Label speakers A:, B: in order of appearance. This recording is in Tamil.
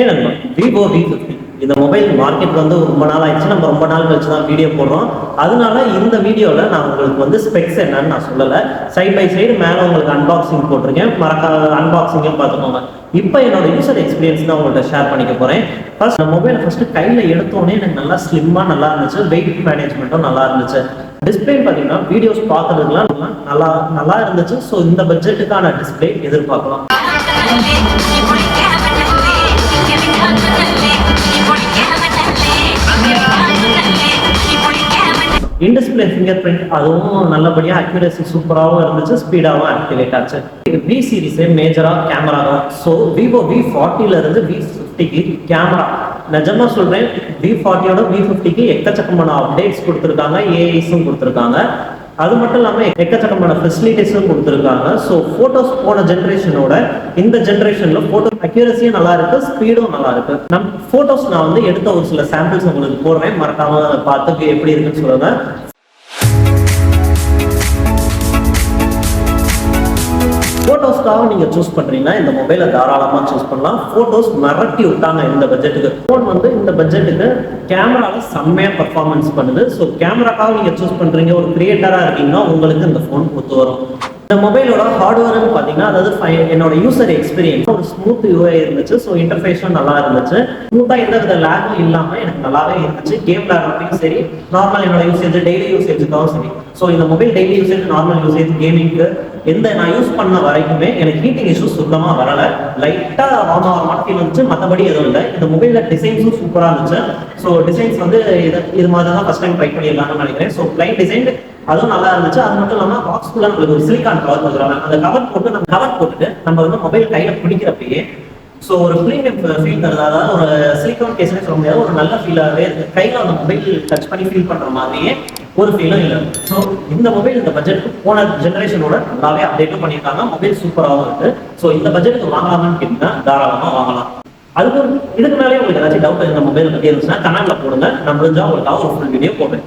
A: நண்பா விவோ V50 இந்த மொபைல் மார்க்கெட் வந்து ரொம்ப நாள் ஆயிடுச்சு. நம்ம ரொம்ப நாள் கழிச்சு தான் வீடியோ போடுறோம். அதனால இந்த வீடியோவில் நான் உங்களுக்கு வந்து ஸ்பெக்ஸ் என்னன்னு நான் சொல்லலை. சைட் பை சைடு மேலே உங்களுக்கு அன்பாக்சிங் போட்டிருக்கேன். அன்பாக்சிங்கும் பார்த்துக்கோங்க. இப்போ என்னோட யூசர் எக்ஸ்பீரியன்ஸ் தான் உங்கள்கிட்ட ஷேர் பண்ணிக்க போகிறேன். ஃபர்ஸ்ட் இந்த மொபைலை ஃபஸ்ட்டு கையில் எடுத்தோடனே எனக்கு நல்லா ஸ்லிம்மாக நல்லா இருந்துச்சு. வெயிட் மேனேஜ்மெண்ட்டும் நல்லா இருந்துச்சு. டிஸ்பிளே பார்த்தீங்கன்னா வீடியோஸ் பார்க்கறதுக்குலாம் நல்லா நல்லா இருந்துச்சு. ஸோ இந்த பட்ஜெட்டுக்கான டிஸ்பிளே எதிர்பார்க்கலாம். இன்டிஸ்பிளே ஃபிங்கர் பிரிண்ட் அதுவும் நல்லபடியாக அக்யூரேசி சூப்பராகவும் இருந்துச்சு, ஸ்பீடாகவும் ஆக்டிவேட் ஆச்சு. வி சீரிஸே மேஜராக கேமரா தான். ஸோ விவோ V40லேருந்து V50க்கு கேமரா நிஜமாக சொல்கிறேன், V40யோட V50க்கு எக்கச்சக்கமான அப்டேட்ஸ் கொடுத்துருக்காங்க, ஏஐஸும் கொடுத்துருக்காங்க. அது மட்டும் இல்லாமல் எக்கச்சக்கமான ஃபெசிலிட்டிஸும் கொடுத்துருக்காங்க. ஸோ ஃபோட்டோஸ் போன ஜென்ரேஷனோட இந்த ஜென்ரேஷனில் ஃபோட்டோ அக்யூரஸியும் நல்லா இருக்கு, ஸ்பீடும் நல்லா இருக்கு. ஃபோட்டோஸ் நான் வந்து எடுத்த ஒரு சில சாம்பிள்ஸ் உங்களுக்கு போடுறேன், மறக்காம பார்த்து எப்படி இருக்குன்னு சொல்லுங்க. ஃபோட்டோஸ்க்காக நீங்கள் சூஸ் பண்ணுறீங்கன்னா இந்த மொபைலை தாராளமாக சூஸ் பண்ணலாம். ஃபோட்டோஸ் மிரட்டி விட்டாங்க இந்த பட்ஜெட்டுக்கு. ஃபோன் வந்து இந்த பட்ஜெட்டுக்கு கேமராவில் செம்மையாக பர்ஃபார்மன்ஸ் பண்ணுது. ஸோ கேமராக்காக நீங்கள் சூஸ் பண்ணுறீங்க, ஒரு கிரியேட்டராக இருக்கீங்கன்னா உங்களுக்கு இந்த ஃபோன் ஒத்து வரும். இந்த மொபைலோட ஹார்ட்வேர்னு பார்த்தீங்கன்னா, அதாவது என்னோட யூசர் எக்ஸ்பீரியன்ஸ் ஒரு ஸ்மூத் யூஐ இருந்துச்சு. ஸோ இன்டர்ஃபேஸும் நல்லா இருந்துச்சு. ஸ்மூத்தாக எந்த வித லேகும் இல்லாமல் எனக்கு நல்லாவே இருந்துச்சு. கேம் விளையாடுறதுக்கும் சரி, நார்மல் என்னோட யூசேஜ் டெய்லி யூசேஜுக்காகவும் சரி. ஸோ இந்த mobile daily usage, normal usage, கேமிங்க்கு எந்த நான் யூஸ் பண்ண வரைக்குமே எனக்கு ஹீட்டிங் இஷ்யூஸ் சுத்தமாக வரலை. லைட்டாக வார்மாக ஃபீல் வந்துச்சு, மற்றபடி எதுவும் இல்லை. இந்த மொபைலில் டிசைன்ஸும் சூப்பராக இருந்துச்சு. ஸோ டிசைன்ஸ் வந்து இது மாதிரி தான் ஃபஸ்ட் டைம் ட்ரை பண்ணியிருக்காங்கன்னு நினைக்கிறேன். ஸோ பிளைன் டிசைன் அதுவும் நல்லா இருந்துச்சு. அது மட்டும் இல்லாமல் பாக்ஸ்குள்ள நம்மளுக்கு ஒரு சிலிக்கான் கவர் கொடுக்குறாங்க. அந்த கவர் போட்டுட்டு நம்ம வந்து மொபைல் கையில் பிடிக்கிறப்பயே ஸோ ஒரு ப்ரீமியம் ஃபீல் தருது. அதாவது ஒரு சிலிக்கான் கேஸ்னே சொல்ல முடியாது, ஒரு நல்ல ஃபீலாகவே இருக்குது. கையில் அந்த மொபைல் டச் பண்ணி ஃபீல் பண்ணுற மாதிரியே ஒரு ஃபீலும் இல்லை. ஸோ இந்த மொபைல் இந்த பட்ஜெட்டுக்கு போன ஜென்ரேஷனோட நல்லாவே அப்டேட்டும் பண்ணியிருக்காங்க. மொபைல் சூப்பராகவும் இருக்குது. ஸோ இந்த பட்ஜெட்டுக்கு வாங்கலாமான்னு கேட்டீங்கன்னா தாராளமாக வாங்கலாம். இதுக்கு மேலே உங்களுக்கு ஏதாச்சும் டவுட் இந்த மொபைல் பற்றி இருந்துச்சுன்னா கமெண்ட்ல போடுங்க. நான் முடிஞ்சா உங்களுக்காக ஒரு ஃபுல் வீடியோ போடுறேன்.